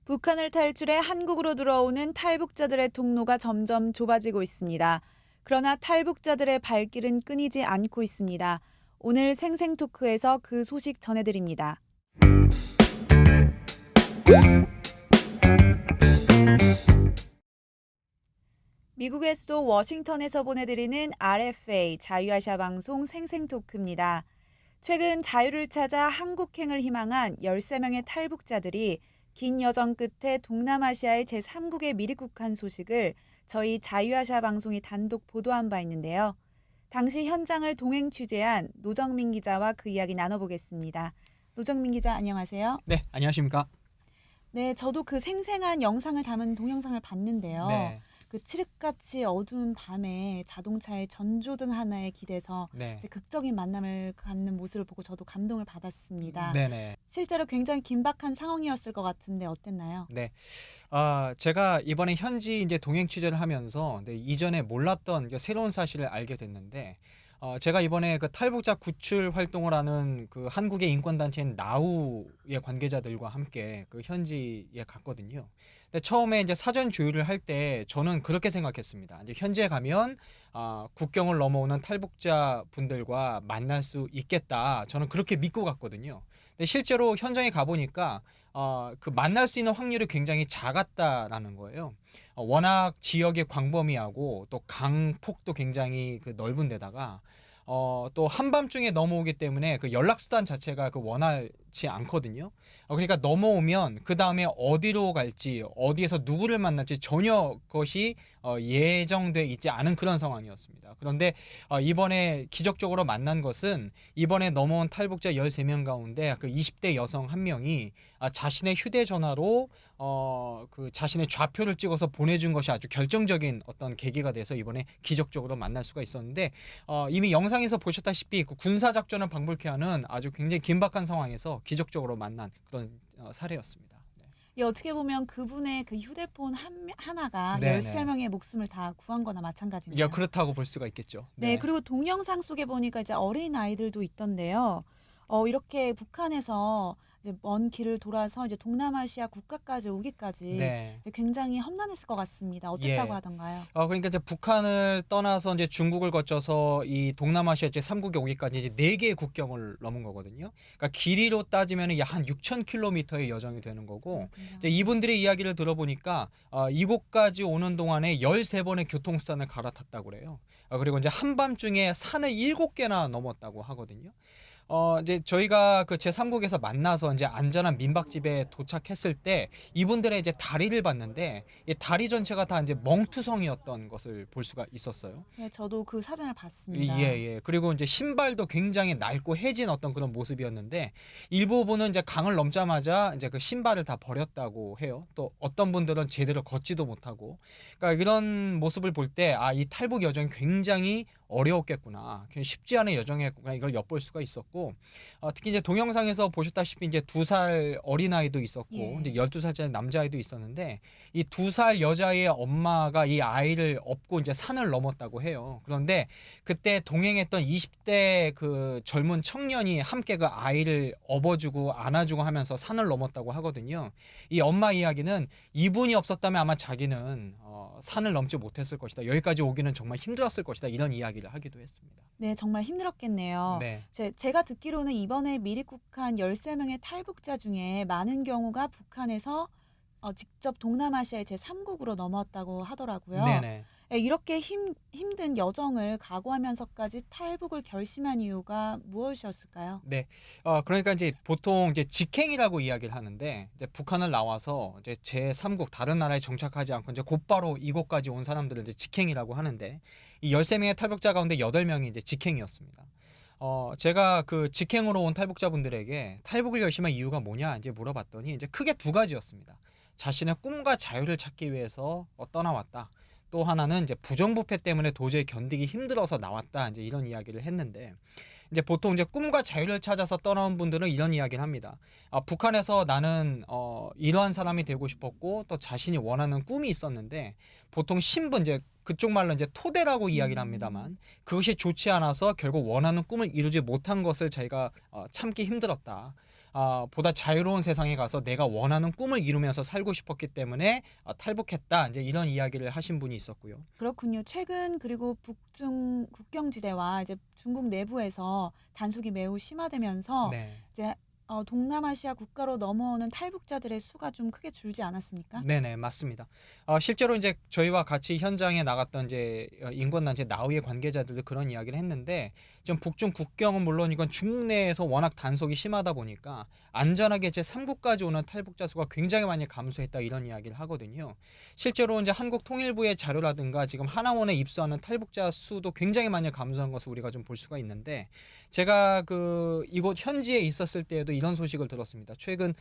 북한을 탈출해 한국으로 들어오는 탈북자들의 통로가 점점 좁아지고 있습니다. 그러나 탈북자들의 발길은 끊이지 않고 있습니다. 오늘 생생토크에서 그 소식 전해드립니다. 미국의 수도 워싱턴에서 보내드리는 RFA 자유아시아 방송 생생토크입니다. 최근 자유를 찾아 한국행을 희망한 13명의 탈북자들이 긴 여정 끝에 동남아시아의 제3국에 미립국한 소식을 저희 자유아시아 방송이 단독 보도한 바 있는데요. 당시 현장을 동행 취재한 노정민 기자와 그 이야기 나눠보겠습니다. 노정민 기자, 안녕하세요. 네, 안녕하십니까? 네, 저도 그 생생한 영상을 담은 동영상을 봤는데요. 네, 그 칠흑같이 어두운 밤에 자동차의 전조등 하나에 기대서 네, 이제 극적인 만남을 갖는 모습을 보고 저도 감동을 받았습니다. 네네, 실제로 굉장히 긴박한 상황이었을 것 같은데 어땠나요? 네. 제가 이번에 현지 이제 동행 취재를 하면서 이전에 몰랐던 새로운 사실을 알게 됐는데, 제가 이번에 그 탈북자 구출 활동을 하는 그 한국의 인권단체인 나우의 관계자들과 함께 그 현지에 갔거든요. 근데 처음에 이제 사전 조율을 할 때 저는 그렇게 생각했습니다. 이제 현지에 가면 국경을 넘어오는 탈북자 분들과 만날 수 있겠다. 저는 그렇게 믿고 갔거든요. 근데 실제로 현장에 가보니까 그 만날 수 있는 확률이 굉장히 작았다라는 거예요. 워낙 지역이 광범위하고 또 강폭도 굉장히 그 넓은 데다가 또 한밤중에 넘어오기 때문에 그 연락수단 자체가 그 원활치 않거든요. 그러니까 넘어오면 그 다음에 어디로 갈지 어디에서 누구를 만날지 전혀 그것이 예정돼 있지 않은 그런 상황이었습니다. 그런데 이번에 기적적으로 만난 것은 이번에 넘어온 탈북자 13명 가운데 그 20대 여성 한 명이 자신의 휴대전화로 그 자신의 좌표를 찍어서 보내준 것이 아주 결정적인 어떤 계기가 돼서 이번에 기적적으로 만날 수가 있었는데 이미 영상에서 보셨다시피 그 군사작전을 방불케 하는 아주 굉장히 긴박한 상황에서 기적적으로 만난 그런 사례였습니다. 예, 어떻게 보면 그분의 그 휴대폰 하나가 네네. 13명의 목숨을 다 구한 거나 야, 마찬가지네요. 그렇다고 볼 수가 있겠죠. 네, 네. 그리고 동영상 속에 보니까 이제 어린 아이들도 있던데요. 이렇게 북한에서 이제 먼 길을 돌아서 이제 동남아시아 국가까지 오기까지 네. 이제 굉장히 험난했을 것 같습니다. 어땠다고 예. 하던가요? 그러니까 이제 북한을 떠나서 이제 중국을 거쳐서 이 동남아시아 제3국에 오기까지 이제 4개의 국경을 넘은 거거든요. 그러니까 길이로 따지면 한 6,000km의 여정이 되는 거고, 이제 굉장히. 이분들의 이야기를 들어보니까 이곳까지 오는 동안에 13번의 교통수단을 갈아탔다고 그래요. 그리고 이제 한밤중에 산을 7개나 넘었다고 하거든요. 이제 저희가 그 제3국에서 만나서 이제 안전한 민박집에 도착했을 때 이분들의 이제 다리를 봤는데 이 다리 전체가 다 이제 멍투성이었던 것을 볼 수가 있었어요. 네, 저도 그 사진을 예, 봤습니다. 예. 그리고 이제 신발도 굉장히 낡고 해진 어떤 그런 모습이었는데 일부분은 이제 강을 넘자마자 이제 그 신발을 다 버렸다고 해요. 또 어떤 분들은 제대로 걷지도 못하고. 그러니까 이런 모습을 볼 때 이 탈북 여정이 굉장히 어려웠겠구나. 굉장히 쉽지 않은 여정이었구나. 이걸 엿볼 수가 있었고 특히 이제 동영상에서 보셨다시피 이제 2살 어린아이도 있었고 이제 예. 12살짜리 남자아이도 있었는데 이 2살 여자의 엄마가 이 아이를 업고 이제 산을 넘었다고 해요. 그런데 그때 동행했던 20대 그 젊은 청년이 함께 그 아이를 업어주고 안아주고 하면서 산을 넘었다고 하거든요. 이 엄마 이야기는 이분이 없었다면 아마 자기는 산을 넘지 못했을 것이다. 여기까지 오기는 정말 힘들었을 것이다. 이런 이야기를 하기도 했습니다. 네, 정말 힘들었겠네요. 네. 제가 듣기로는 이번에 미립국한 13명의 탈북자 중에 많은 경우가 북한에서 직접 동남아시아의 제3국으로 넘어왔다고 하더라고요. 네네. 예, 이렇게 힘든 여정을 각오하면서까지 탈북을 결심한 이유가 무엇이었을까요? 네. 그러니까 이제 보통 이제 직행이라고 이야기를 하는데 이제 북한을 나와서 이제 제3국 다른 나라에 정착하지 않고 이제 곧바로 이곳까지 온 사람들을 이제 직행이라고 하는데 이 13명의 탈북자 가운데 8명이 이제 직행이었습니다. 제가 그 직행으로 온 탈북자분들에게 탈북을 결심한 이유가 뭐냐 이제 물어봤더니 이제 크게 두 가지였습니다. 자신의 꿈과 자유를 찾기 위해서 떠나왔다. 또 하나는 이제 부정부패 때문에 도저히 견디기 힘들어서 나왔다. 이제 이런 이야기를 했는데 이제 보통 이제 꿈과 자유를 찾아서 떠나온 분들은 이런 이야기를 합니다. 북한에서 나는 이러한 사람이 되고 싶었고 또 자신이 원하는 꿈이 있었는데 보통 신분 이제 그쪽 말로 이제 토대라고 이야기를 합니다만 그것이 좋지 않아서 결국 원하는 꿈을 이루지 못한 것을 자기가 참기 힘들었다. 보다 자유로운 세상에 가서 내가 원하는 꿈을 이루면서 살고 싶었기 때문에 탈북했다. 이제 이런 이야기를 하신 분이 있었고요. 그렇군요. 최근 그리고 북중 국경지대와 이제 중국 내부에서 단속이 매우 심화되면서 네. 이제 동남아시아 국가로 넘어오는 탈북자들의 수가 좀 크게 줄지 않았습니까? 네네, 맞습니다. 실제로 이제 저희와 같이 현장에 나갔던 이제 인권단체 나우의 관계자들도 그런 이야기를 했는데, 지금 북중 국경은 물론 이건 중국 내에서 워낙 단속이 심하다 보니까 안전하게 이제 3국까지 오는 탈북자 수가 굉장히 많이 감소했다 이런 이야기를 하거든요. 실제로 이제 한국 통일부의 자료라든가 지금 하나원에 입소하는 탈북자 수도 굉장히 많이 감소한 것을 우리가 좀 볼 수가 있는데, 제가 그 이곳 현지에 있었을 때에도 이런 소식을 들었습니다. 최근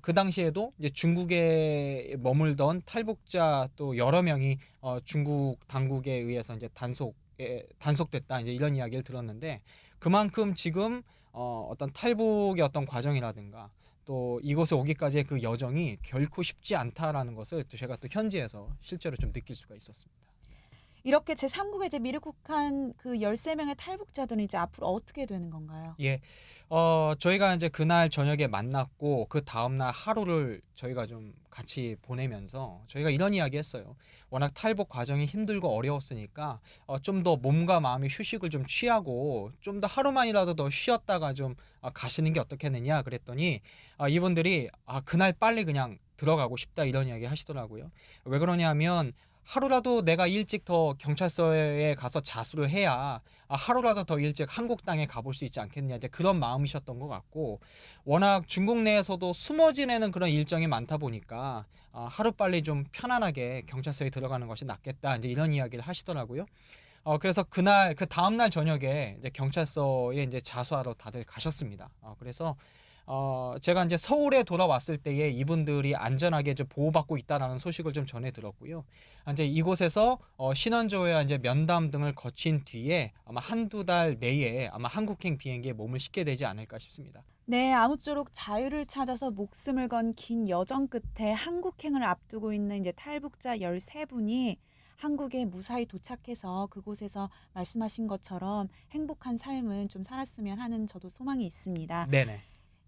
그 당시에도 이제 중국에 머물던 탈북자 또 여러 명이 중국 당국에 의해서 이제 단속됐다 이제 이런 이야기를 들었는데, 그만큼 지금 어떤 탈북의 어떤 과정이라든가 또 이곳에 오기까지의 그 여정이 결코 쉽지 않다라는 것을 또 제가 또 현지에서 실제로 좀 느낄 수가 있었습니다. 이렇게 제3국에 이제 미르국한 그 13명의 탈북자들은 이제 앞으로 어떻게 되는 건가요? 예, 저희가 이제 그날 저녁에 만났고 그 다음날 하루를 저희가 좀 같이 보내면서 저희가 이런 이야기 했어요. 워낙 탈북 과정이 힘들고 어려웠으니까 좀 더 몸과 마음의 휴식을 좀 취하고 좀 더 하루만이라도 더 쉬었다가 좀 가시는 게 어떻겠느냐 그랬더니 이분들이 그날 빨리 그냥 들어가고 싶다 이런 이야기 하시더라고요. 왜 그러냐면 하루라도 내가 일찍 더 경찰서에 가서 자수를 해야 하루라도 더 일찍 한국 땅에 가볼 수 있지 않겠냐 이제 그런 마음이셨던 것 같고, 워낙 중국 내에서도 숨어 지내는 그런 일정이 많다 보니까 하루빨리 좀 편안하게 경찰서에 들어가는 것이 낫겠다 이제 이런 이야기를 하시더라고요. 그래서 그날 그 다음날 저녁에 이제 경찰서에 이제 자수하러 다들 가셨습니다. 그래서 제가 이제 서울에 돌아왔을 때에 이분들이 안전하게 이제 보호받고 있다라는 소식을 좀 전해 들었고요. 이제 이곳에서 신원조회와 이제 면담 등을 거친 뒤에 아마 한두 달 내에 아마 한국행 비행기에 몸을 싣게 되지 않을까 싶습니다. 네, 아무쪼록 자유를 찾아서 목숨을 건 긴 여정 끝에 한국행을 앞두고 있는 이제 탈북자 13분이 한국에 무사히 도착해서 그곳에서 말씀하신 것처럼 행복한 삶을 좀 살았으면 하는 저도 소망이 있습니다. 네네.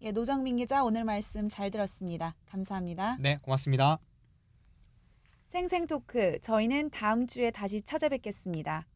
예, 노정민 기자 오늘 말씀 잘 들었습니다. 감사합니다. 네, 고맙습니다. 생생토크, 저희는 다음 주에 다시 찾아뵙겠습니다.